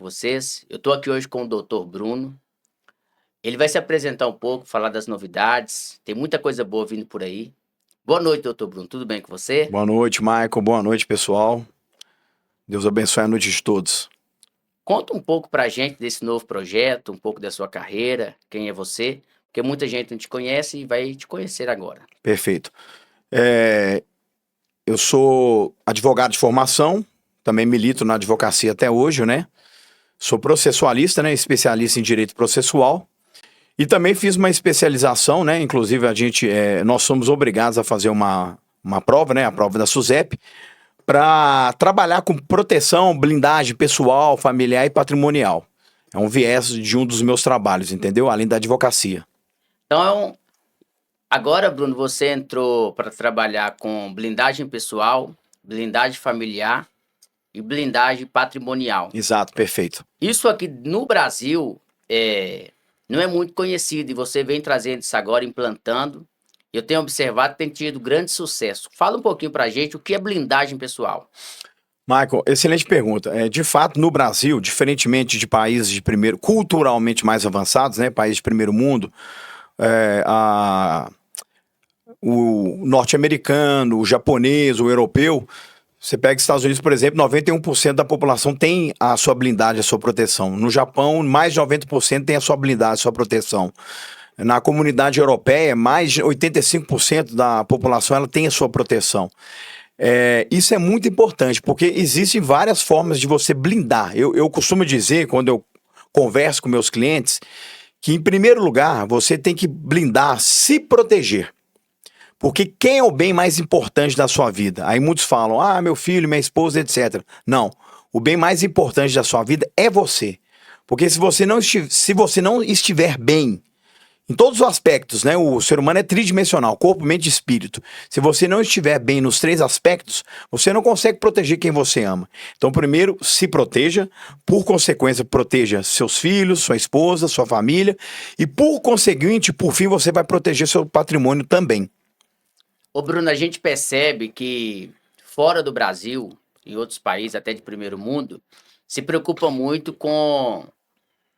Vocês. Eu estou aqui hoje com o Dr. Bruno. Ele vai se apresentar um pouco, falar das novidades. Tem muita coisa boa vindo por aí. Boa noite, Dr. Bruno. Tudo bem com você? Boa noite, Michael. Boa noite, pessoal. Deus abençoe a noite de todos. Conta um pouco pra gente desse novo projeto, um pouco da sua carreira, quem é você, porque muita gente não te conhece e vai te conhecer agora. Perfeito. Eu sou advogado de formação, também milito na advocacia até hoje, né? Sou processualista, né? Especialista em direito processual. E também fiz uma especialização, né? Inclusive, nós somos obrigados a fazer uma prova, né? A prova da SUSEP, para trabalhar com proteção, blindagem pessoal, familiar e patrimonial. É um viés de um dos meus trabalhos, entendeu? Além da advocacia. Então, agora, Bruno, você entrou para trabalhar com blindagem pessoal, blindagem familiar e blindagem patrimonial. Exato, perfeito. Isso aqui no Brasil não é muito conhecido e você vem trazendo isso agora, implantando. Eu tenho observado que tem tido grande sucesso. Fala um pouquinho pra gente o que é blindagem pessoal. Michael, excelente pergunta. De fato, no Brasil, diferentemente de países de primeiro, culturalmente mais avançados, né, países de primeiro mundo, o norte-americano, o japonês, o europeu, você pega os Estados Unidos, por exemplo, 91% da população tem a sua blindagem, a sua proteção. No Japão, mais de 90% tem a sua blindagem, a sua proteção. Na comunidade europeia, mais de 85% da população ela tem a sua proteção. Isso é muito importante, porque existem várias formas de você blindar. Eu costumo dizer, quando eu converso com meus clientes, que em primeiro lugar, você tem que blindar, se proteger. Porque quem é o bem mais importante da sua vida? Aí muitos falam, meu filho, minha esposa, etc. Não, o bem mais importante da sua vida é você. Porque se você não estiver bem, em todos os aspectos, né? O ser humano é tridimensional, corpo, mente e espírito. Se você não estiver bem nos três aspectos, você não consegue proteger quem você ama. Então, primeiro, se proteja. Por consequência, proteja seus filhos, sua esposa, sua família. E por conseguinte, por fim, você vai proteger seu patrimônio também. Ô Bruno, a gente percebe que fora do Brasil, em outros países, até de primeiro mundo, se preocupa muito com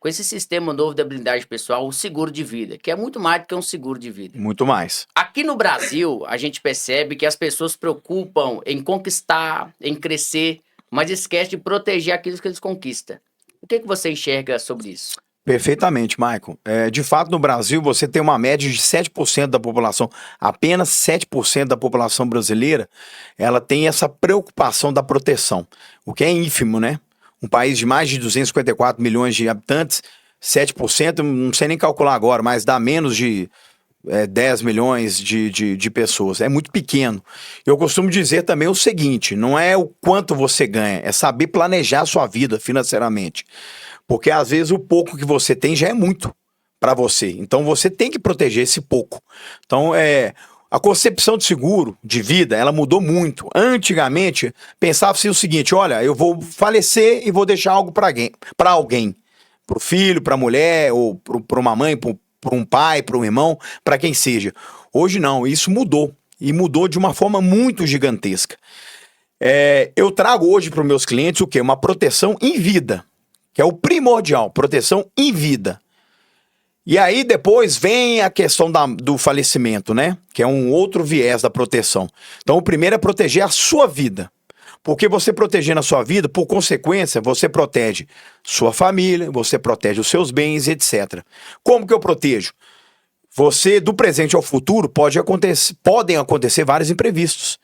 esse sistema novo da blindagem pessoal, o seguro de vida, que é muito mais do que um seguro de vida. Muito mais. Aqui no Brasil, a gente percebe que as pessoas se preocupam em conquistar, em crescer, mas esquece de proteger aquilo que eles conquistam. O que você enxerga sobre isso? Perfeitamente, Michael. De fato, no Brasil, você tem uma média de 7% da população, apenas 7% da população brasileira, ela tem essa preocupação da proteção, o que é ínfimo, né? Um país de mais de 254 milhões de habitantes, 7%, não sei nem calcular agora, mas dá menos de 10 milhões de pessoas. É muito pequeno. Eu costumo dizer também o seguinte, não é o quanto você ganha, é saber planejar a sua vida financeiramente. Porque às vezes o pouco que você tem já é muito para você. Então você tem que proteger esse pouco. Então a concepção de seguro de vida, ela mudou muito. Antigamente, pensava-se o seguinte, olha, eu vou falecer e vou deixar algo para alguém. Para o filho, para a mulher, ou para uma mãe, para um pai, para um irmão, para quem seja. Hoje não, isso mudou. E mudou de uma forma muito gigantesca. Eu trago hoje para os meus clientes o quê? Uma proteção em vida, que é o primordial, proteção em vida. E aí depois vem a questão do falecimento, né? Que é um outro viés da proteção. Então o primeiro é proteger a sua vida. Porque você protegendo a sua vida, por consequência, você protege sua família, você protege os seus bens, etc. Como que eu protejo? Você, do presente ao futuro, podem acontecer vários imprevistos.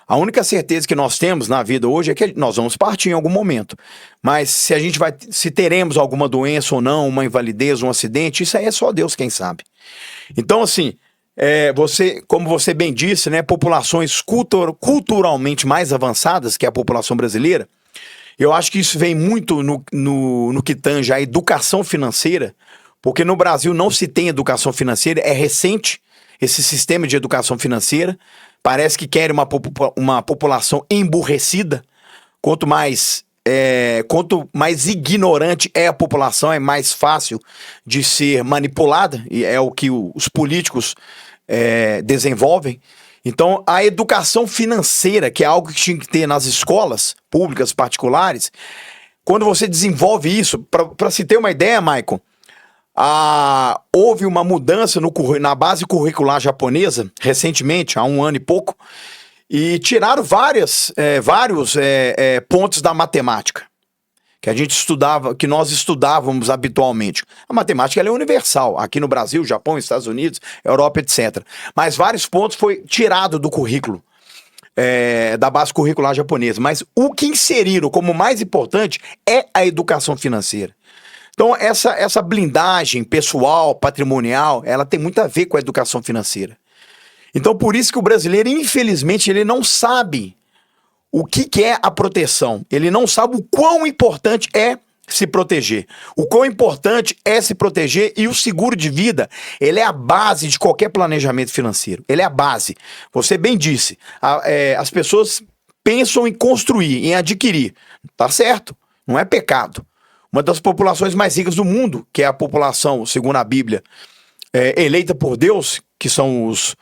A única certeza que nós temos na vida hoje é que nós vamos partir em algum momento. Mas se teremos alguma doença ou não, uma invalidez, um acidente, isso aí é só Deus quem sabe. Então, assim, como você bem disse, né, populações culturalmente mais avançadas, que é a população brasileira, eu acho que isso vem muito no que tange a educação financeira, porque no Brasil não se tem educação financeira, é recente esse sistema de educação financeira. Parece que querem uma população emburrecida. Quanto mais ignorante é a população, é mais fácil de ser manipulada, e é o que os políticos desenvolvem. Então, a educação financeira, que é algo que tinha que ter nas escolas públicas, particulares, quando você desenvolve isso, para se ter uma ideia, Maicon, houve uma mudança na base curricular japonesa, recentemente, há 1 ano e pouco, e tiraram vários pontos da matemática que a gente estudava, que nós estudávamos habitualmente. A matemática ela é universal, aqui no Brasil, Japão, Estados Unidos, Europa, etc. Mas vários pontos foi tirado do currículo, da base curricular japonesa. Mas o que inseriram como mais importante é a educação financeira. Então, essa blindagem pessoal, patrimonial, ela tem muito a ver com a educação financeira. Então, por isso que o brasileiro, infelizmente, ele não sabe o que é a proteção. Ele não sabe o quão importante é se proteger. O quão importante é se proteger, e o seguro de vida, ele é a base de qualquer planejamento financeiro. Ele é a base. Você bem disse, as pessoas pensam em construir, em adquirir. Tá certo, não é pecado. Uma das populações mais ricas do mundo, que é a população, segundo a Bíblia, eleita por Deus, que são os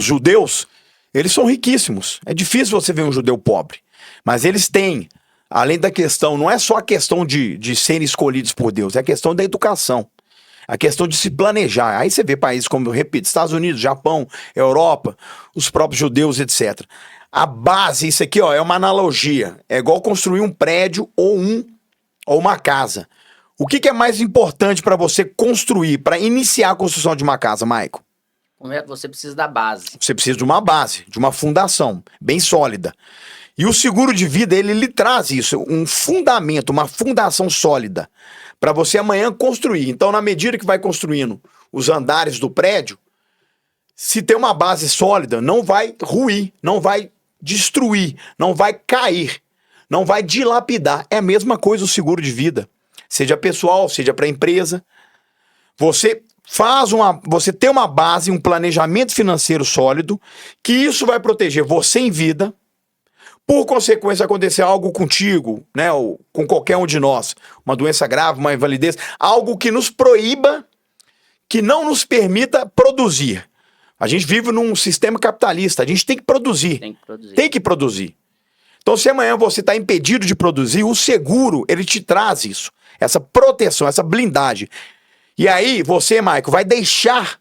judeus, eles são riquíssimos. É difícil você ver um judeu pobre. Mas eles têm, além da questão, não é só a questão de serem escolhidos por Deus, é a questão da educação. A questão de se planejar. Aí você vê países como, eu repito, Estados Unidos, Japão, Europa, os próprios judeus, etc. A base, isso aqui, ó, é uma analogia. É igual construir um prédio ou uma casa. O que é mais importante para você construir, para iniciar a construção de uma casa, Maicon? Você precisa da base. Você precisa de uma base, de uma fundação bem sólida. E o seguro de vida, ele lhe traz isso, um fundamento, uma fundação sólida, para você amanhã construir. Então, na medida que vai construindo os andares do prédio, se tem uma base sólida, não vai ruir, não vai destruir, não vai cair, não vai dilapidar. É a mesma coisa o seguro de vida, seja pessoal, seja para empresa. Você tem uma base, um planejamento financeiro sólido, que isso vai proteger você em vida. Por consequência, acontecer algo contigo, né, ou com qualquer um de nós, uma doença grave, uma invalidez, algo que nos proíba, que não nos permita produzir. A gente vive num sistema capitalista, a gente tem que produzir. Tem que produzir. Então, se amanhã você está impedido de produzir, o seguro, ele te traz isso, essa proteção, essa blindagem. E aí, você, Maicon, vai deixar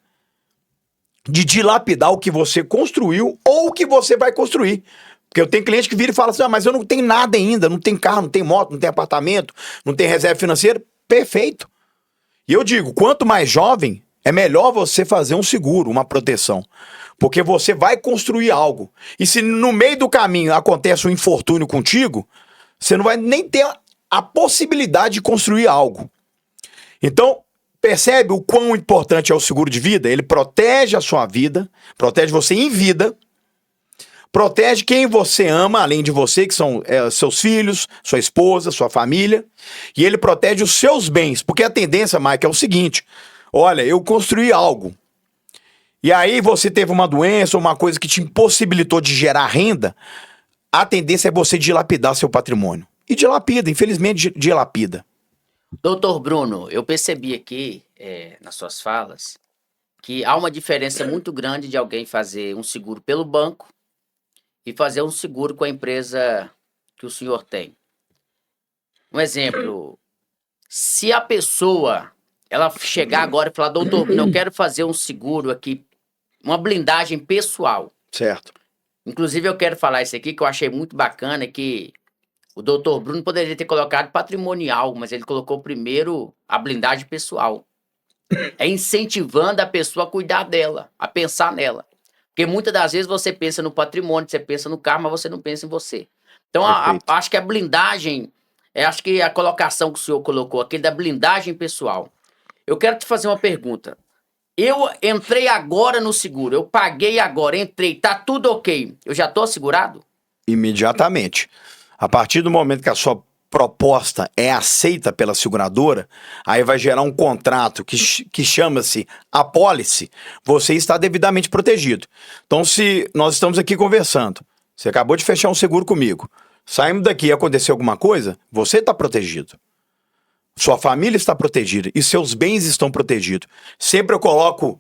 de dilapidar o que você construiu ou o que você vai construir. Porque eu tenho cliente que vira e fala assim, mas eu não tenho nada ainda, não tenho carro, não tenho moto, não tenho apartamento, não tenho reserva financeira. Perfeito. E eu digo, quanto mais jovem, é melhor você fazer um seguro, uma proteção. Porque você vai construir algo. E se no meio do caminho acontece um infortúnio contigo, você não vai nem ter a possibilidade de construir algo. Então, percebe o quão importante é o seguro de vida? Ele protege a sua vida, protege você em vida, protege quem você ama, além de você, que são seus filhos, sua esposa, sua família, e ele protege os seus bens, porque a tendência, Mike, é o seguinte, olha, eu construí algo, e aí você teve uma doença, uma coisa que te impossibilitou de gerar renda, a tendência é você dilapidar seu patrimônio. E dilapida, infelizmente dilapida. Doutor Bruno, eu percebi aqui, nas suas falas, que há uma diferença muito grande de alguém fazer um seguro pelo banco e fazer um seguro com a empresa que o senhor tem. Um exemplo, se a pessoa, ela chegar agora e falar, doutor Bruno, eu quero fazer um seguro aqui, uma blindagem pessoal. Certo. Inclusive, eu quero falar isso aqui, que eu achei muito bacana, que o doutor Bruno poderia ter colocado patrimonial, mas ele colocou primeiro a blindagem pessoal. É incentivando a pessoa a cuidar dela, a pensar nela. Porque muitas das vezes você pensa no patrimônio, você pensa no carro, mas você não pensa em você. Então, acho que a blindagem, acho que a colocação que o senhor colocou aqui da blindagem pessoal. Eu quero te fazer uma pergunta. Eu entrei agora no seguro, eu paguei agora, entrei, tá tudo ok. Eu já estou assegurado? Imediatamente. A partir do momento que a sua proposta é aceita pela seguradora, aí vai gerar um contrato que chama-se apólice, você está devidamente protegido. Então, se nós estamos aqui conversando, você acabou de fechar um seguro comigo, saímos daqui e aconteceu alguma coisa, você está protegido. Sua família está protegida e seus bens estão protegidos. Sempre eu coloco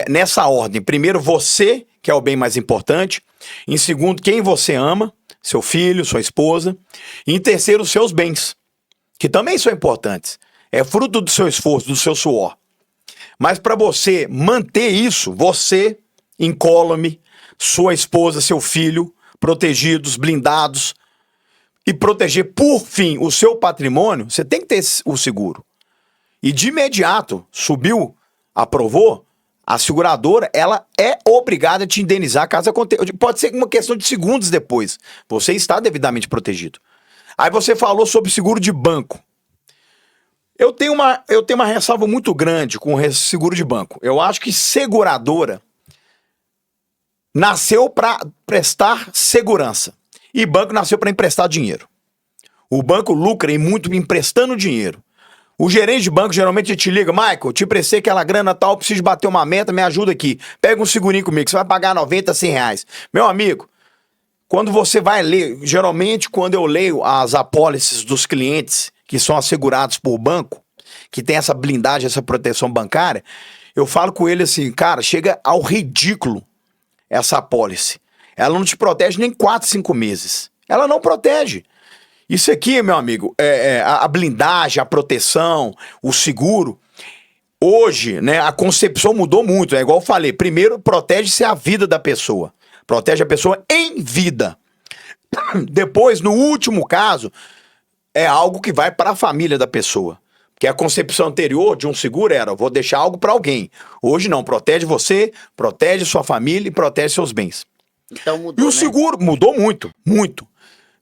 nessa ordem. Primeiro, você, que é o bem mais importante. Em segundo, quem você ama, seu filho, sua esposa. E em terceiro, os seus bens. que também são importantes. É fruto do seu esforço, do seu suor. Mas para você manter isso, você, incólume, sua esposa, seu filho, protegidos, blindados, e proteger, por fim, o seu patrimônio, você tem que ter o seguro. E de imediato, subiu, aprovou, a seguradora, ela é obrigada a te indenizar caso aconteça. Pode ser uma questão de segundos depois. Você está devidamente protegido. Aí você falou sobre seguro de banco. Eu tenho uma ressalva muito grande com o seguro de banco. Eu acho que seguradora nasceu para prestar segurança. E banco nasceu para emprestar dinheiro. O banco lucra muito emprestando dinheiro. O gerente de banco geralmente te liga: Michael, te prestei aquela grana tal, preciso bater uma meta, me ajuda aqui. Pega um segurinho comigo, que você vai pagar 90, 100 reais. Meu amigo, quando você vai ler, geralmente quando eu leio as apólices dos clientes que são assegurados por banco, que tem essa blindagem, essa proteção bancária, eu falo com ele assim: cara, chega ao ridículo essa apólice. Ela não te protege nem 4, 5 meses. Ela não protege. Isso aqui, meu amigo, a blindagem, a proteção, o seguro. Hoje, né, a concepção mudou muito. É igual eu falei. Primeiro, protege-se a vida da pessoa. Protege a pessoa em vida. Depois, no último caso, é algo que vai para a família da pessoa. Porque a concepção anterior de um seguro era: vou deixar algo para alguém. Hoje não, protege você, protege sua família e protege seus bens. Então mudou, E o seguro mudou muito, muito.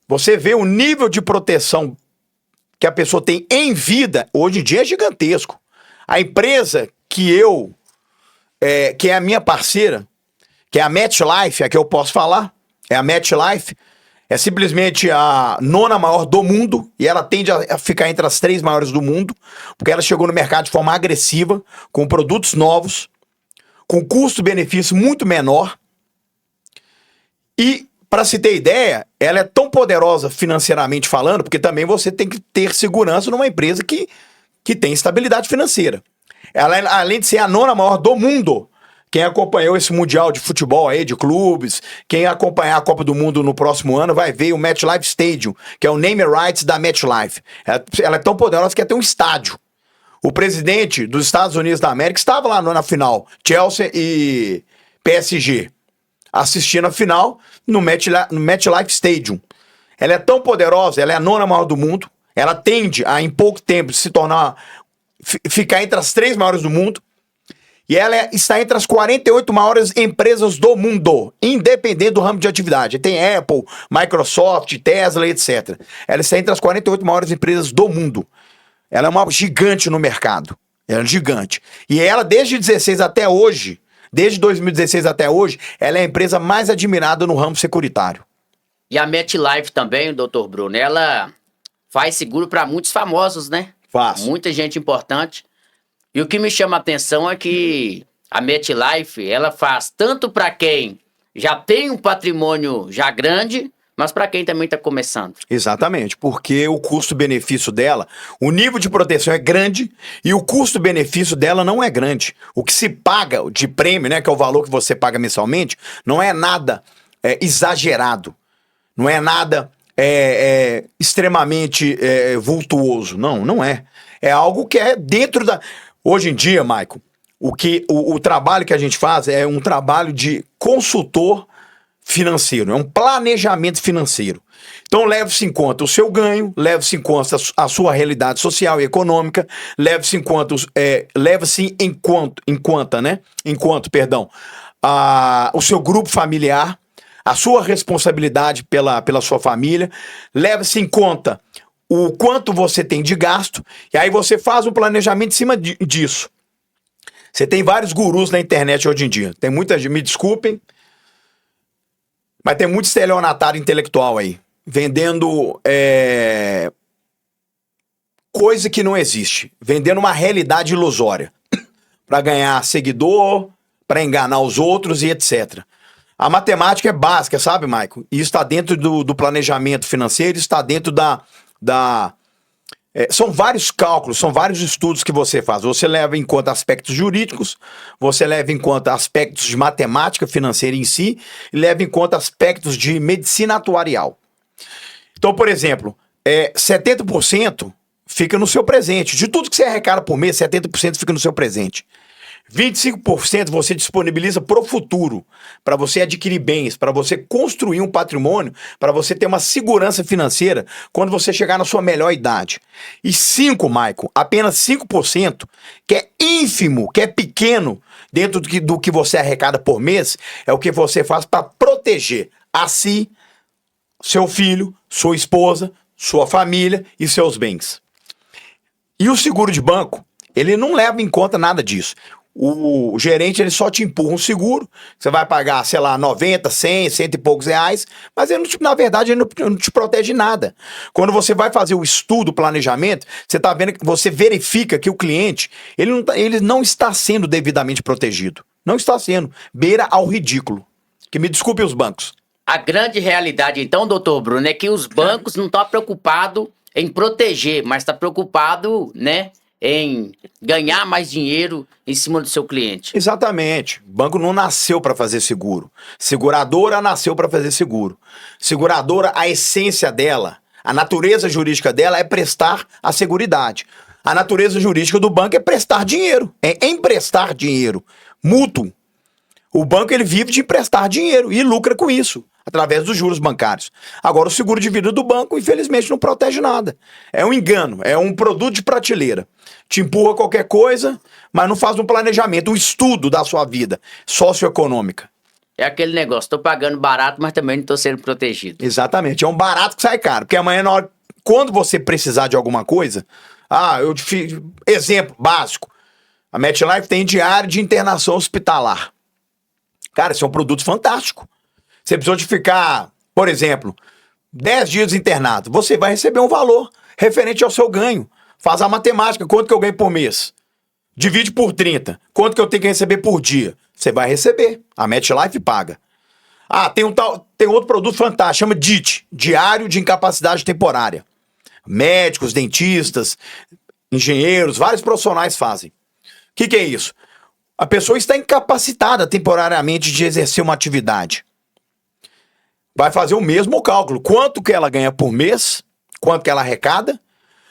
Você vê o nível de proteção que a pessoa tem em vida, hoje em dia é gigantesco. A empresa que que é a minha parceira, que é a MetLife, a que eu posso falar, é a MetLife, é simplesmente a 9ª maior do mundo, e ela tende a ficar entre as 3 maiores do mundo, porque ela chegou no mercado de forma agressiva, com produtos novos, com custo-benefício muito menor. E, para se ter ideia, ela é tão poderosa financeiramente falando, porque também você tem que ter segurança numa empresa que tem estabilidade financeira. Ela, além de ser a 9ª maior do mundo, quem acompanhou esse Mundial de Futebol aí, de clubes, quem acompanhar a Copa do Mundo no próximo ano, vai ver o MetLife Stadium, que é o name rights da MetLife. Ela é tão poderosa que tem um estádio. O presidente dos Estados Unidos da América estava lá na final, Chelsea e PSG, assistindo a final no MetLife Stadium. Ela é tão poderosa, ela é a 9ª maior do mundo, ela tende a, em pouco tempo, se tornar, ficar entre as 3 maiores do mundo, e ela está entre as 48 maiores empresas do mundo, independente do ramo de atividade. Tem Apple, Microsoft, Tesla, etc. Ela está entre as 48 maiores empresas do mundo. Ela é uma gigante no mercado. Ela é gigante. E ela, desde 2016 até hoje, desde 2016 até hoje, ela é a empresa mais admirada no ramo securitário. E a MetLife também, doutor Bruno, ela faz seguro para muitos famosos, né? Faz. Muita gente importante. E o que me chama a atenção é que a MetLife, ela faz tanto para quem já tem um patrimônio já grande, mas para quem também está começando. Exatamente, porque o custo-benefício dela, o nível de proteção é grande e o custo-benefício dela não é grande. O que se paga de prêmio, né, que é o valor que você paga mensalmente, não é nada exagerado, não é nada extremamente vultuoso. Não, não é. É algo que é dentro da... Hoje em dia, Michael, o trabalho que a gente faz é um trabalho de consultor financeiro, é um planejamento financeiro. Então leve-se em conta o seu ganho, leve-se em conta a sua realidade social e econômica, leve-se em conta, o seu grupo familiar, a sua responsabilidade pela sua família, leve-se em conta o quanto você tem de gasto, e aí você faz um planejamento em cima disso. Você tem vários gurus na internet hoje em dia. Tem muita gente, me desculpem, mas tem muito estelionatário intelectual aí, vendendo coisa que não existe, vendendo uma realidade ilusória, para ganhar seguidor, para enganar os outros e etc. A matemática é básica, sabe, Michael? E isso está dentro do planejamento financeiro, está dentro são vários cálculos, são vários estudos que você faz. Você leva em conta aspectos jurídicos, você leva em conta aspectos de matemática financeira em si, e leva em conta aspectos de medicina atuarial. Então, por exemplo, 70%, fica no seu presente. De tudo que você arrecada por mês, 70% fica no seu presente. 25% você disponibiliza para o futuro, para você adquirir bens, para você construir um patrimônio, para você ter uma segurança financeira quando você chegar na sua melhor idade. E 5, Michael, apenas 5%, que é ínfimo, que é pequeno, dentro do que você arrecada por mês, é o que você faz para proteger a si, seu filho, sua esposa, sua família e seus bens. E o seguro de banco, ele não leva em conta nada disso. O gerente, ele só te empurra um seguro, você vai pagar, sei lá, 90, 100, cento e poucos reais, mas ele na verdade ele não te protege nada. Quando você vai fazer o estudo, o planejamento, você tá vendo que você verifica que o cliente, ele não está sendo devidamente protegido. Não está sendo. Beira ao ridículo. Que me desculpe os bancos. A grande realidade, então, doutor Bruno, é que os bancos não estão preocupados em proteger, mas estão preocupados, né, em ganhar mais dinheiro em cima do seu cliente. Exatamente. O banco não nasceu para fazer seguro. Seguradora nasceu para fazer seguro. Seguradora, a essência dela, a natureza jurídica dela é prestar a seguridade. A natureza jurídica do banco é prestar dinheiro, é emprestar dinheiro, mútuo. O banco, ele vive de emprestar dinheiro e lucra com isso, através dos juros bancários. Agora, o seguro de vida do banco, infelizmente, não protege nada. É um engano, é um produto de prateleira. Te empurra qualquer coisa, mas não faz um planejamento, um estudo da sua vida socioeconômica. É aquele negócio, tô pagando barato, mas também não tô sendo protegido. Exatamente, é um barato que sai caro, porque amanhã, quando você precisar de alguma coisa, exemplo básico, a MetLife tem diário de internação hospitalar. Cara, isso é um produto fantástico. Você precisou de ficar, por exemplo, 10 dias internado. Você vai receber um valor referente ao seu ganho. Faz a matemática, quanto que eu ganho por mês? Divide por 30. Quanto que eu tenho que receber por dia? Você vai receber. A MetLife paga. Tem outro produto fantástico, chama DIT, Diário de Incapacidade Temporária. Médicos, dentistas, engenheiros, vários profissionais fazem. O que é isso? A pessoa está incapacitada temporariamente de exercer uma atividade. Vai fazer o mesmo cálculo. Quanto que ela ganha por mês, quanto que ela arrecada,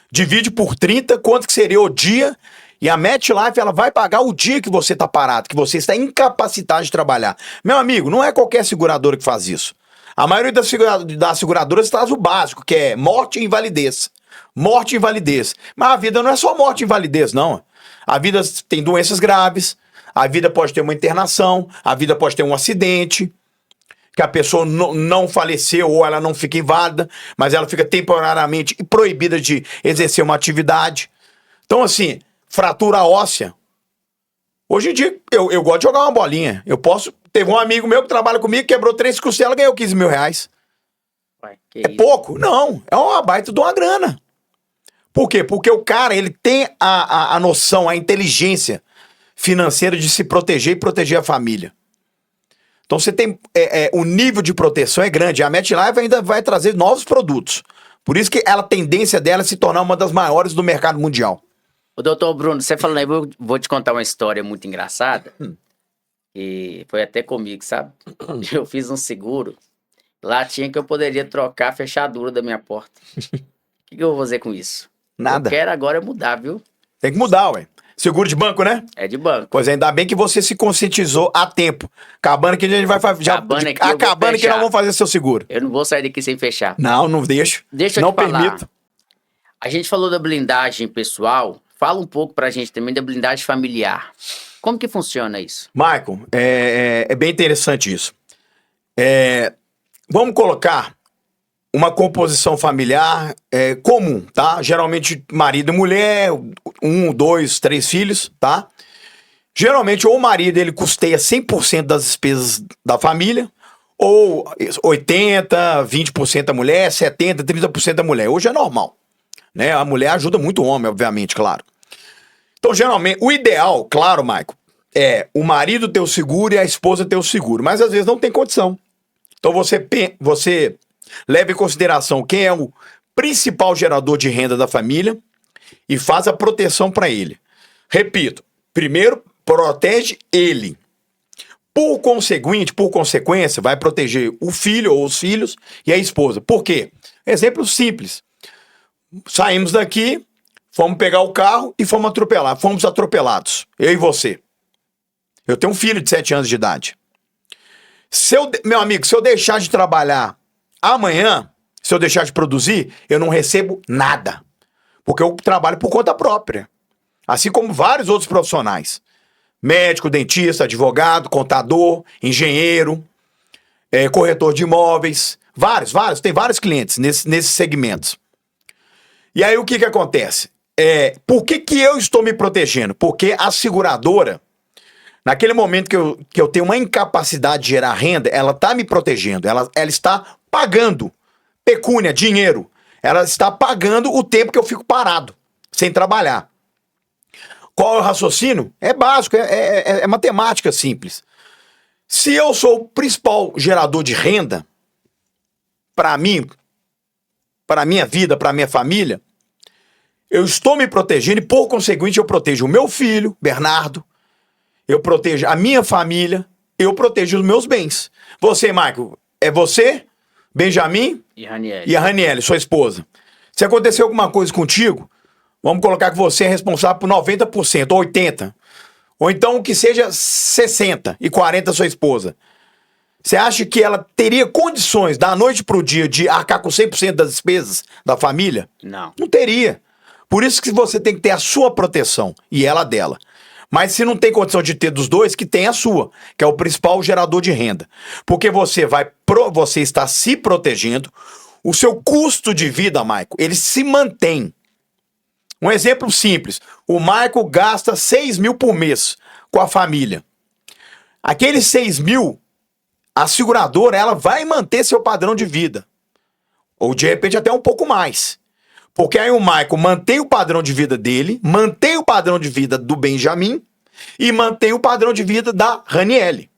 divide por 30, quanto que seria o dia, e a MetLife, ela vai pagar o dia que você está parado, que você está incapacitado de trabalhar. Meu amigo, não é qualquer seguradora que faz isso. A maioria das seguradoras traz o básico, que é morte e invalidez. Morte e invalidez. Mas a vida não é só morte e invalidez, não. A vida tem doenças graves, a vida pode ter uma internação, a vida pode ter um acidente, que a pessoa não faleceu ou ela não fica inválida, mas ela fica temporariamente proibida de exercer uma atividade. Então, assim, fratura óssea. Hoje em dia, eu gosto de jogar uma bolinha. Teve um amigo meu que trabalha comigo, quebrou 3 costelas e ganhou 15 mil reais. É pouco? Não, é uma baita de uma grana. Por quê? Porque o cara, ele tem a noção, a inteligência financeira de se proteger e proteger a família. Então você tem, o nível de proteção é grande. A MetLife ainda vai trazer novos produtos. Por isso que a tendência dela é se tornar uma das maiores do mercado mundial. O doutor Bruno, você falando aí, vou te contar uma história muito engraçada. E foi até comigo, sabe? Eu fiz um seguro. Lá tinha que eu poderia trocar a fechadura da minha porta. O que eu vou fazer com isso? Nada. Eu quero agora mudar, viu? Tem que mudar, ué. Seguro de banco, né? É de banco. Pois ainda bem que você se conscientizou a tempo. Acabando que a gente vai fazer. Acabando que nós vamos fazer seu seguro. Eu não vou sair daqui sem fechar. Não deixo. Deixa eu não te falar. Permito. A gente falou da blindagem pessoal. Fala um pouco pra gente também da blindagem familiar. Como que funciona isso? Michael, é bem interessante isso. Vamos colocar uma composição familiar comum, tá? Geralmente marido e mulher, 1, 2, 3 filhos, tá? Geralmente ou o marido ele custeia 100% das despesas da família, ou 80%, 20% a mulher, 70%, 30% a mulher. Hoje é normal, né? A mulher ajuda muito o homem, obviamente, claro. Então, geralmente, o ideal, claro, Michael, é o marido ter o seguro e a esposa ter o seguro, mas às vezes não tem condição. Então você leva em consideração quem é o principal gerador de renda da família e faz a proteção para ele. Repito, primeiro protege ele. Por consequência, vai proteger o filho ou os filhos e a esposa. Por quê? Exemplo simples. Saímos daqui, Fomos pegar o carro e fomos atropelar. Fomos atropelados. Eu e você. Eu tenho um filho de 7 anos de idade. Meu amigo, se eu deixar de trabalhar amanhã, se eu deixar de produzir, eu não recebo nada. Porque eu trabalho por conta própria. Assim como vários outros profissionais. Médico, dentista, advogado, contador, engenheiro, corretor de imóveis. Vários. Tem vários clientes nesses segmentos. E aí o que acontece? Por que eu estou me protegendo? Porque a seguradora, naquele momento que eu tenho uma incapacidade de gerar renda, ela está me protegendo. Ela está pagando pecúnia, dinheiro. Ela está pagando o tempo que eu fico parado, sem trabalhar. Qual é o raciocínio? É básico, é matemática simples. Se eu sou o principal gerador de renda, para mim, para a minha vida, para a minha família, eu estou me protegendo e, por conseguinte, eu protejo o meu filho, Bernardo, eu protejo a minha família, eu protejo os meus bens. Você, Michael, é você, Benjamin E Ranieri. e a Raniele, sua esposa. Se acontecer alguma coisa contigo, vamos colocar que você é responsável por 90%, ou 80%. Ou então que seja 60% e 40% sua esposa. Você acha que ela teria condições, da noite pro dia, de arcar com 100% das despesas da família? Não. Não teria. Por isso que você tem que ter a sua proteção e ela dela. Mas se não tem condição de ter dos dois, que tem a sua, que é o principal gerador de renda. Porque você está se protegendo, o seu custo de vida, Michael, ele se mantém. Um exemplo simples, o Michael gasta 6 mil por mês com a família. Aqueles 6 mil, a seguradora, ela vai manter seu padrão de vida. Ou de repente até um pouco mais. Porque aí o Michael mantém o padrão de vida dele, mantém o padrão de vida do Benjamin e mantém o padrão de vida da Raniele.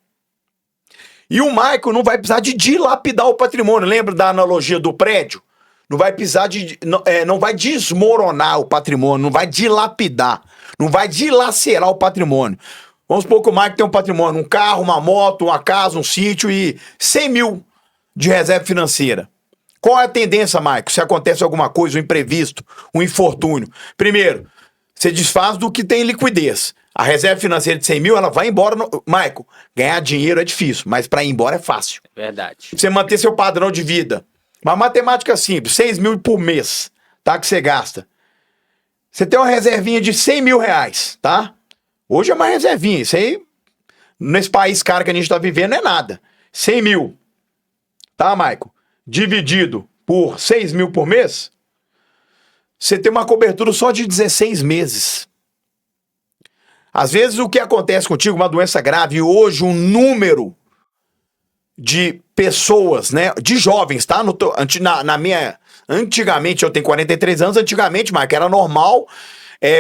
E o Michael não vai precisar de dilapidar o patrimônio. Lembra da analogia do prédio? Não vai precisar não vai desmoronar o patrimônio, não vai dilapidar, não vai dilacerar o patrimônio. Vamos supor que o Michael tem um patrimônio, um carro, uma moto, uma casa, um sítio e 100 mil de reserva financeira. Qual é a tendência, Michael, se acontece alguma coisa, um imprevisto, um infortúnio? Primeiro, você desfaz do que tem liquidez. A reserva financeira de 100 mil, ela vai embora. Michael, ganhar dinheiro é difícil, mas para ir embora é fácil. Verdade. Você manter seu padrão de vida. Uma matemática simples, 6 mil por mês, tá? Que você gasta. Você tem uma reservinha de 100 mil reais, tá? Hoje é uma reservinha. Isso aí, nesse país caro que a gente tá vivendo, é nada. 100 mil. Tá, Michael? Dividido por 6 mil por mês, você tem uma cobertura só de 16 meses. Às vezes o que acontece contigo, uma doença grave, e hoje um número de pessoas, né, de jovens, tá? Antigamente, eu tenho 43 anos, antigamente, Marco, era normal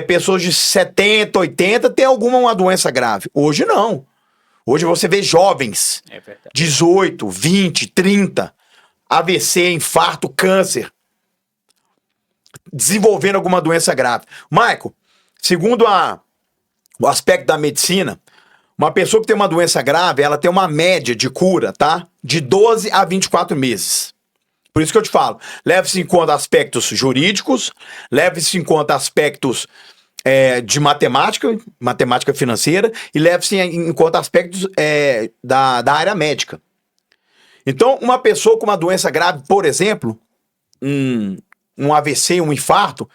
pessoas de 70, 80 ter uma doença grave. Hoje não. Hoje você vê jovens, 18, 20, 30, AVC, infarto, câncer, desenvolvendo alguma doença grave. Michael, segundo o aspecto da medicina, uma pessoa que tem uma doença grave, ela tem uma média de cura, tá? De 12 a 24 meses. Por isso que eu te falo, leve-se em conta aspectos jurídicos, leve-se em conta aspectos de matemática financeira, e leve-se em conta aspectos da área médica. Então, uma pessoa com uma doença grave, por exemplo, um AVC, um infarto,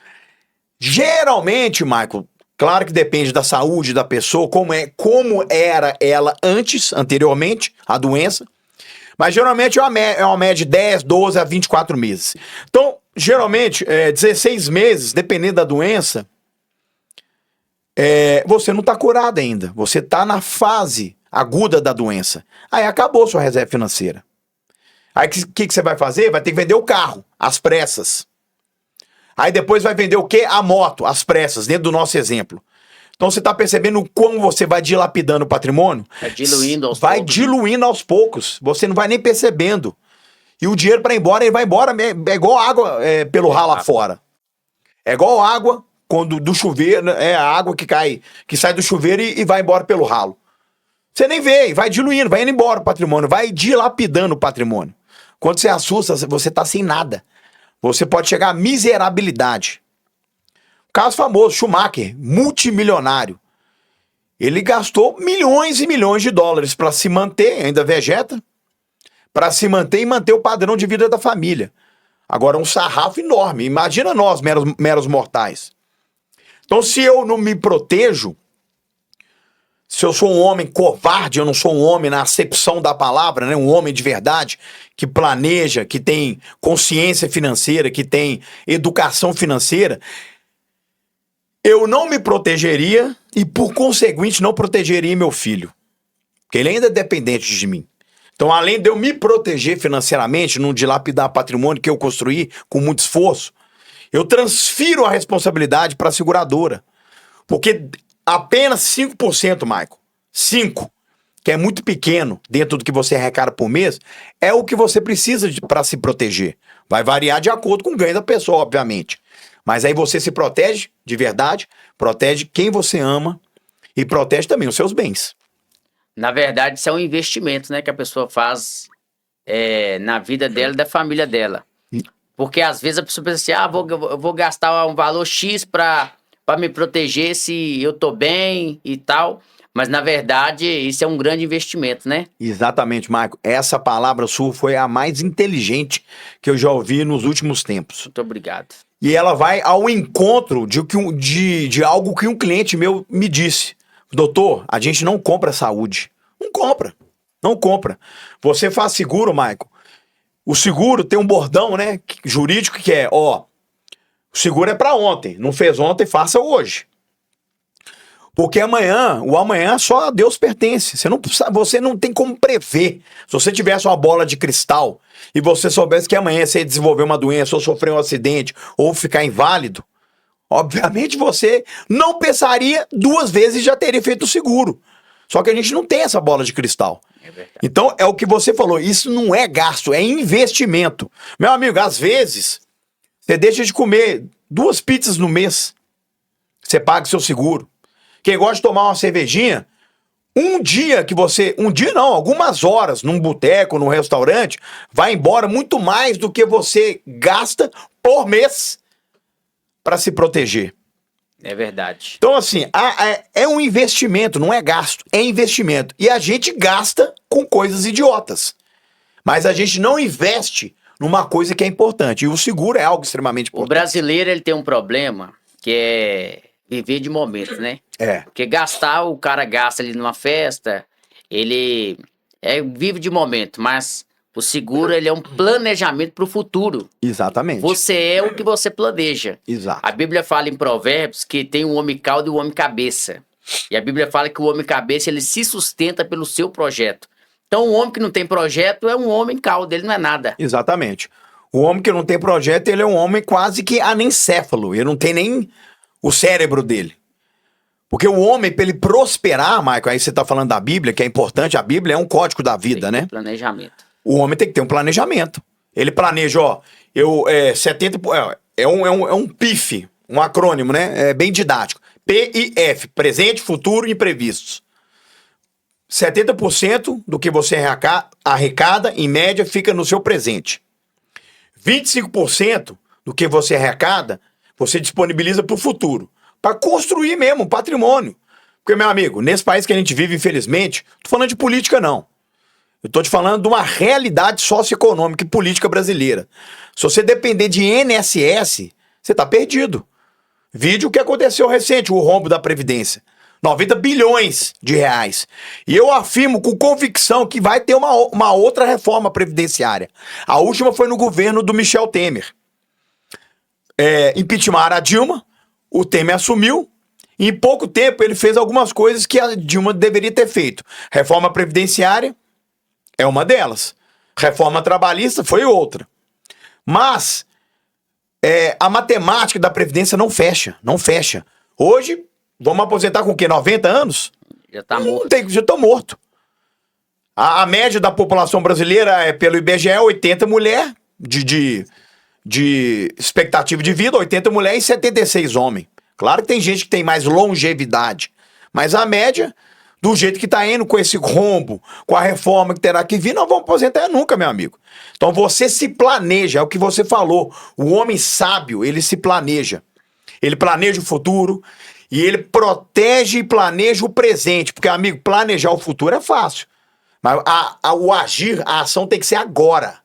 geralmente, Michael, claro que depende da saúde da pessoa, como era ela anteriormente, a doença, mas geralmente é uma média de 10, 12 a 24 meses. Então, geralmente, 16 meses, dependendo da doença, você não está curado ainda. Você está na fase aguda da doença. Aí acabou sua reserva financeira. Aí o que você vai fazer? Vai ter que vender o carro, às pressas. Aí depois vai vender o quê? A moto, às pressas, dentro do nosso exemplo. Então você está percebendo como você vai dilapidando o patrimônio? Vai diluindo aos poucos. Vai diluindo aos poucos. Você não vai nem percebendo. E o dinheiro para ir embora, ele vai embora. É igual água pelo ralo afora. É igual água do chuveiro, a água que sai do chuveiro e vai embora pelo ralo. Você nem vê, vai diluindo, vai indo embora o patrimônio, vai dilapidando o patrimônio. Quando você assusta, você está sem nada. Você pode chegar à miserabilidade. Caso famoso, Schumacher, multimilionário. Ele gastou milhões e milhões de dólares para se manter, ainda vegeta, para se manter e manter o padrão de vida da família. Agora, um sarrafo enorme. Imagina nós, meros mortais. Então, se eu não me protejo, se eu sou um homem covarde, eu não sou um homem na acepção da palavra, né? Um homem de verdade, que planeja, que tem consciência financeira, que tem educação financeira, eu não me protegeria e, por conseguinte, não protegeria meu filho. Porque ele ainda é dependente de mim. Então, além de eu me proteger financeiramente, não dilapidar patrimônio que eu construí com muito esforço, eu transfiro a responsabilidade para a seguradora. Porque apenas 5%, Michael, 5%, que é muito pequeno dentro do que você arrecada por mês, é o que você precisa para se proteger. Vai variar de acordo com o ganho da pessoa, obviamente. Mas aí você se protege de verdade, protege quem você ama e protege também os seus bens. Na verdade, isso é um investimento, né, que a pessoa faz na vida dela e da família dela. Porque às vezes a pessoa pensa assim, eu vou gastar um valor X para me proteger se eu tô bem e tal. Mas na verdade, isso é um grande investimento, né? Exatamente, Marco. Essa palavra sua foi a mais inteligente que eu já ouvi nos últimos tempos. Muito obrigado. E ela vai ao encontro de algo que um cliente meu me disse. Doutor, a gente não compra saúde. Não compra. Não compra. Você faz seguro, Michael. O seguro tem um bordão, né? Jurídico que é, o seguro é pra ontem. Não fez ontem, faça hoje. Porque o amanhã só a Deus pertence. Você não tem como prever. Se você tivesse uma bola de cristal e você soubesse que amanhã você ia desenvolver uma doença, ou sofrer um acidente, ou ficar inválido, obviamente você não pensaria 2 vezes e já teria feito o seguro. Só que a gente não tem essa bola de cristal. Então é o que você falou, isso não é gasto, é investimento. Meu amigo, às vezes, você deixa de comer 2 pizzas no mês, você paga seu seguro. Quem gosta de tomar uma cervejinha, algumas horas num boteco, num restaurante, vai embora muito mais do que você gasta por mês para se proteger. É verdade. Então, assim, é um investimento, não é gasto, é investimento. E a gente gasta com coisas idiotas. Mas a gente não investe numa coisa que é importante. E o seguro é algo extremamente importante. O brasileiro, ele tem um problema que é viver de momento, né? Porque o cara gasta ali numa festa, ele vive de momento, mas o seguro, ele é um planejamento para o futuro. Exatamente. Você é o que você planeja. Exato. A Bíblia fala em Provérbios que tem um homem cauda e um homem cabeça. E a Bíblia fala que o homem cabeça, ele se sustenta pelo seu projeto. Então, o homem que não tem projeto é um homem cauda, ele não é nada. Exatamente. O homem que não tem projeto, ele é um homem quase que anencéfalo. Ele não tem nem o cérebro dele. Porque o homem, para ele prosperar, Michael, aí você está falando da Bíblia, que é importante, a Bíblia é um código da vida, né? Planejamento. O homem tem que ter um planejamento. Ele planeja, é um PIF, um acrônimo, né? É bem didático. PIF, presente, futuro e imprevistos. 70% do que você arrecada, em média, fica no seu presente. 25% do que você arrecada, você disponibiliza para o futuro. Para construir mesmo um patrimônio. Porque, meu amigo, nesse país que a gente vive, infelizmente, não tô falando de política, não. Eu tô te falando de uma realidade socioeconômica e política brasileira. Se você depender de INSS, você tá perdido. Vide o que aconteceu recente, o rombo da Previdência. 90 bilhões de reais. E eu afirmo com convicção que vai ter uma outra reforma previdenciária. A última foi no governo do Michel Temer. Impeachment a Dilma, o Temer assumiu, e em pouco tempo ele fez algumas coisas que a Dilma deveria ter feito. Reforma previdenciária é uma delas. Reforma trabalhista foi outra. Mas a matemática da Previdência não fecha. Não fecha. Hoje, vamos aposentar com o quê? 90 anos? Já tá morto. Já tô morto. A média da população brasileira pelo IBGE, 80 mulher de expectativa de vida, 80 mulher e 76 homem. Claro que tem gente que tem mais longevidade. Mas a média, do jeito que tá indo, com esse rombo, com a reforma que terá que vir, não vamos aposentar nunca, meu amigo. Então você se planeja, é o que você falou. O homem sábio, ele se planeja. ele planeja o futuro e ele protege e planeja o presente. Porque, amigo, planejar o futuro é fácil. Mas o agir, a ação tem que ser agora.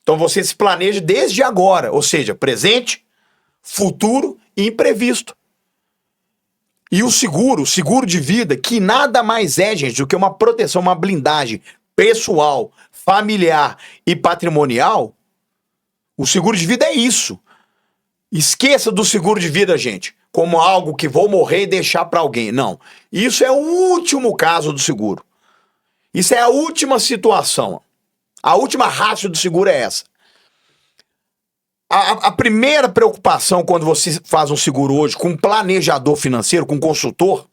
Então você se planeja desde agora. Ou seja, presente, futuro e imprevisto. E o seguro de vida, que nada mais é, gente, do que uma proteção, uma blindagem pessoal, familiar e patrimonial. O seguro de vida é isso. Esqueça do seguro de vida, gente, como algo que vou morrer e deixar para alguém. Não. Isso é o último caso do seguro. Isso é a última situação. A última ratio do seguro é essa. A primeira preocupação quando você faz um seguro hoje com um planejador financeiro, com um consultor,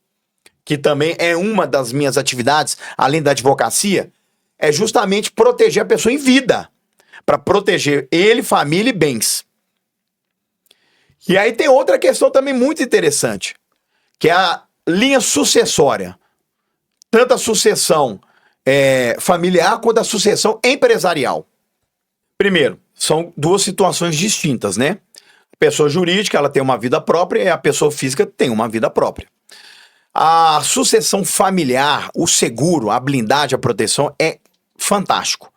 que também é uma das minhas atividades, além da advocacia, é justamente proteger a pessoa em vida. Para proteger ele, família e bens. E aí tem outra questão também muito interessante, que é a linha sucessória. Tanto a sucessão familiar quanto a sucessão empresarial. Primeiro, são duas situações distintas, né? A pessoa jurídica, ela tem uma vida própria e a pessoa física tem uma vida própria. A sucessão familiar, o seguro, a blindagem, a proteção é fantástico.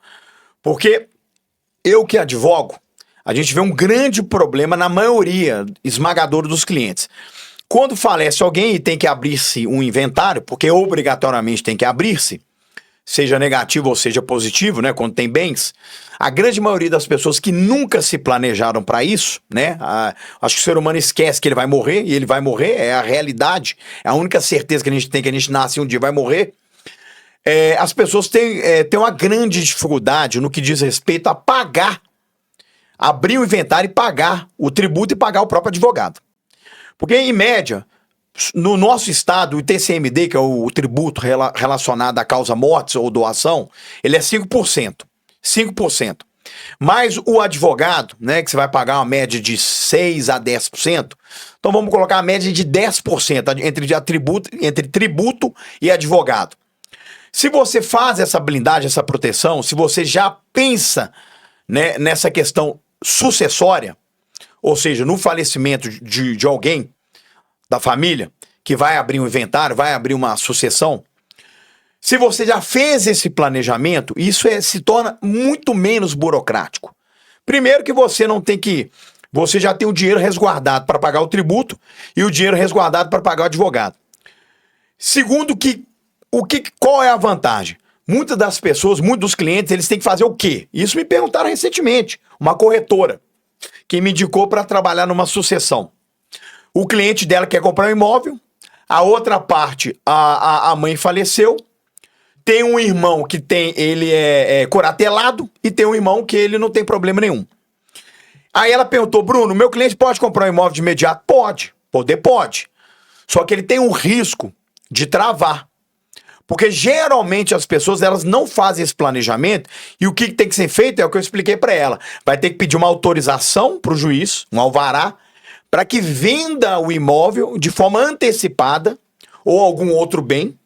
Porque eu que advogo, a gente vê um grande problema na maioria esmagadora dos clientes. Quando falece alguém e tem que abrir-se um inventário, porque obrigatoriamente tem que abrir-se, seja negativo ou seja positivo, né, quando tem bens, a grande maioria das pessoas que nunca se planejaram para isso, né, acho que o ser humano esquece que ele vai morrer, e ele vai morrer, é a realidade, é a única certeza que a gente tem, que a gente nasce e um dia vai morrer. As pessoas têm uma grande dificuldade no que diz respeito a pagar, abrir o inventário e pagar o tributo e pagar o próprio advogado. Porque, em média, no nosso estado, o TCMD, que é o tributo relacionado à causa mortes ou doação, ele é 5%. 5%. Mas o advogado, né, que você vai pagar uma média de 6% a 10%, então vamos colocar a média de 10% entre tributo e advogado. Se você faz essa blindagem, essa proteção, se você já pensa, né, nessa questão sucessória, ou seja, no falecimento de alguém da família, que vai abrir um inventário, vai abrir uma sucessão, se você já fez esse planejamento, isso se torna muito menos burocrático. Primeiro que você não tem que... Você já tem o dinheiro resguardado para pagar o tributo e o dinheiro resguardado para pagar o advogado. Segundo, qual é a vantagem? Muitas das pessoas, muitos dos clientes, eles têm que fazer o quê? Isso me perguntaram recentemente. Uma corretora que me indicou para trabalhar numa sucessão. O cliente dela quer comprar um imóvel, a outra parte, a mãe faleceu, tem um irmão que ele é curatelado e tem um irmão que ele não tem problema nenhum. Aí ela perguntou, Bruno, meu cliente pode comprar um imóvel de imediato? Pode, pode. Só que ele tem um risco de travar. Porque geralmente as pessoas elas não fazem esse planejamento e o que tem que ser feito é o que eu expliquei para ela. Vai ter que pedir uma autorização para o juiz, um alvará, para que venda o imóvel de forma antecipada ou algum outro bem,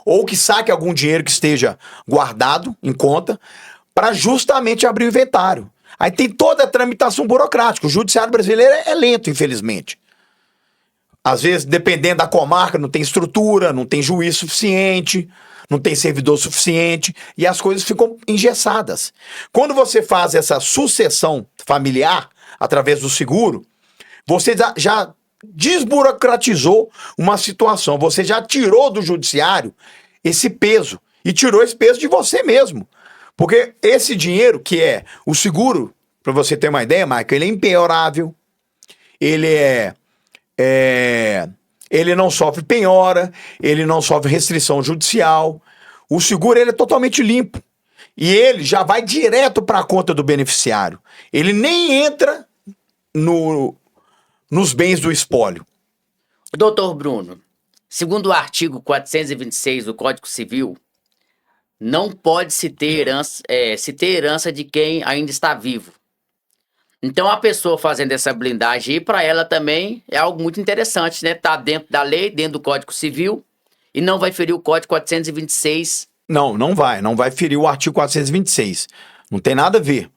ou que saque algum dinheiro que esteja guardado em conta, para justamente abrir o inventário. Aí tem toda a tramitação burocrática. O judiciário brasileiro é lento, infelizmente. Às vezes, dependendo da comarca, não tem estrutura, não tem juiz suficiente, não tem servidor suficiente, e as coisas ficam engessadas. Quando você faz essa sucessão familiar, através do seguro, você já desburocratizou uma situação, você já tirou do judiciário esse peso, e tirou esse peso de você mesmo. Porque esse dinheiro, que é o seguro, para você ter uma ideia, Michael, ele é impenhorável, ele não sofre penhora, ele não sofre restrição judicial. O seguro ele é totalmente limpo. E ele já vai direto para a conta do beneficiário. Ele nem entra nos bens do espólio. Doutor Bruno, segundo o artigo 426 do Código Civil, não pode se ter herança de quem ainda está vivo. Então, a pessoa fazendo essa blindagem, para ela também é algo muito interessante, né? Tá dentro da lei, dentro do Código Civil, e não vai ferir o Código 426. Não vai ferir o artigo 426. Não tem nada a ver.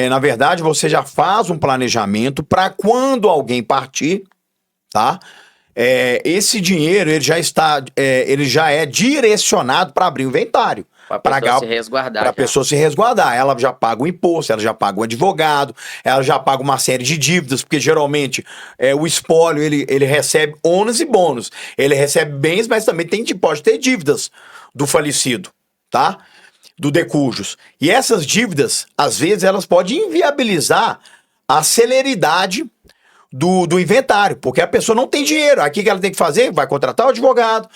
Na verdade, você já faz um planejamento para quando alguém partir, tá? Esse dinheiro ele já é direcionado para abrir o inventário. Para a pessoa se resguardar. Para a pessoa se resguardar. Ela já paga o imposto, ela já paga o advogado, ela já paga uma série de dívidas, porque geralmente o espólio ele recebe ônus e bônus. Ele recebe bens, mas também pode ter dívidas do falecido, tá? Do decujus. E essas dívidas, às vezes, elas podem inviabilizar a celeridade do inventário, porque a pessoa não tem dinheiro. Aqui que ela tem que fazer? Vai contratar o advogado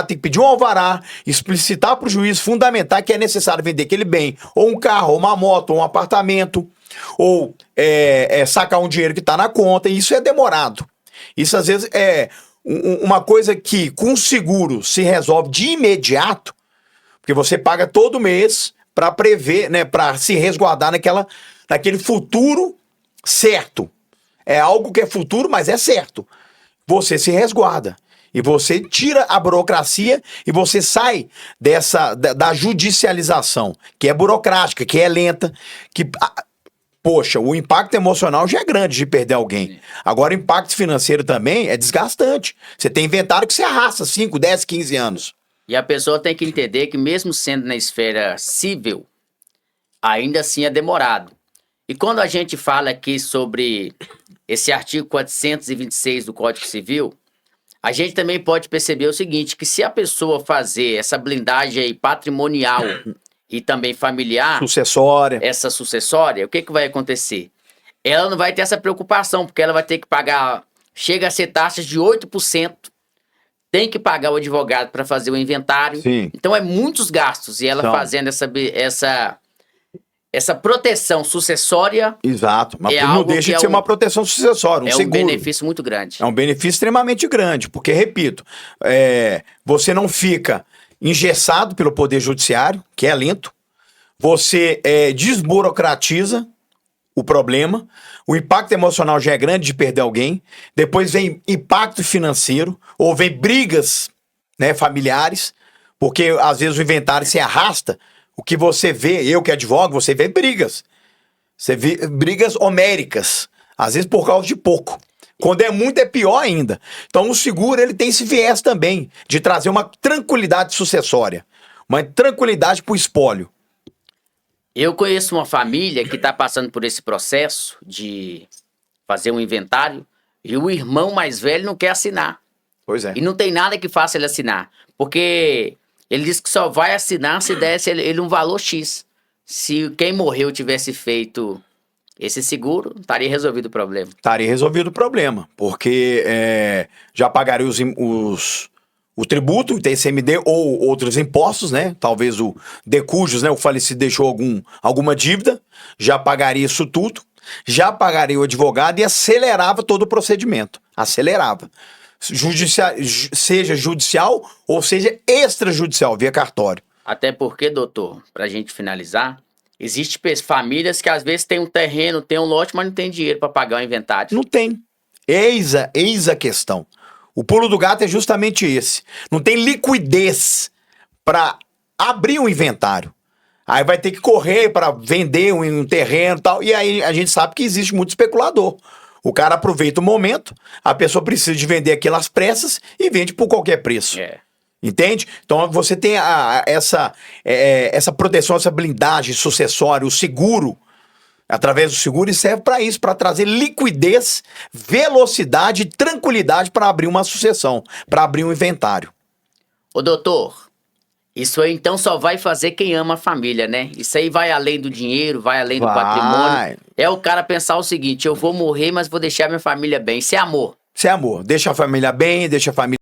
tem que pedir um alvará, explicitar para o juiz, fundamentar que é necessário vender aquele bem, ou um carro, ou uma moto, ou um apartamento, ou sacar um dinheiro que está na conta, e isso é demorado. Isso às vezes é uma coisa que com seguro se resolve de imediato, porque você paga todo mês para prever, né, para se resguardar naquele futuro certo. É algo que é futuro, mas é certo. Você se resguarda. E você tira a burocracia e você sai da judicialização, que é burocrática, que é lenta, poxa, o impacto emocional já é grande de perder alguém. Agora, o impacto financeiro também é desgastante. Você tem inventário que você arrasta 5, 10, 15 anos. E a pessoa tem que entender que mesmo sendo na esfera civil, ainda assim é demorado. E quando a gente fala aqui sobre esse artigo 426 do Código Civil, a gente também pode perceber o seguinte, que se a pessoa fazer essa blindagem aí patrimonial e também familiar, essa sucessória, o que vai acontecer? Ela não vai ter essa preocupação, porque ela vai ter que pagar, chega a ser taxas de 8%, tem que pagar o advogado para fazer o inventário. Sim. Então é muitos gastos, e ela fazendo essa proteção sucessória. Exato, mas não deixa de ser uma proteção sucessória, seguro. Um benefício muito grande. É um benefício extremamente grande, porque, repito, você não fica engessado pelo Poder Judiciário, que é lento, você desburocratiza o problema, o impacto emocional já é grande de perder alguém, depois vem impacto financeiro, ou vem brigas, né, familiares, porque às vezes o inventário se arrasta. O que você vê, eu que advogo, você vê brigas. Você vê brigas homéricas. Às vezes por causa de pouco. Quando é muito, é pior ainda. Então o seguro, ele tem esse viés também, de trazer uma tranquilidade sucessória. Uma tranquilidade para o espólio. Eu conheço uma família que está passando por esse processo de fazer um inventário e o irmão mais velho não quer assinar. Pois é. E não tem nada que faça ele assinar. Porque ele disse que só vai assinar se desse ele um valor X. Se quem morreu tivesse feito esse seguro, estaria resolvido o problema. Estaria resolvido o problema, porque já pagaria o tributo, o ICMD ou outros impostos, né? Talvez o decujus, né? O falecido deixou alguma dívida, já pagaria isso tudo, já pagaria o advogado e acelerava todo o procedimento. Acelerava. Seja judicial ou seja extrajudicial, via cartório. Até porque, doutor, pra gente finalizar, existem famílias que às vezes têm um terreno, têm um lote, mas não tem dinheiro para pagar o inventário. Não tem. Eis a questão. O pulo do gato é justamente esse. Não tem liquidez para abrir um inventário. Aí vai ter que correr para vender um terreno e tal. E aí a gente sabe que existe muito especulador. O cara aproveita o momento, a pessoa precisa de vender aquilo às pressas e vende por qualquer preço. Entende? Então você tem essa proteção, essa blindagem sucessória, o seguro, através do seguro, e serve para isso, para trazer liquidez, velocidade e tranquilidade para abrir uma sucessão, para abrir um inventário. Ô doutor, isso aí então só vai fazer quem ama a família, né? Isso aí vai além do dinheiro, vai além do patrimônio. É o cara pensar o seguinte, eu vou morrer, mas vou deixar minha família bem. Isso é amor. Isso é amor. Deixa a família bem, deixa a família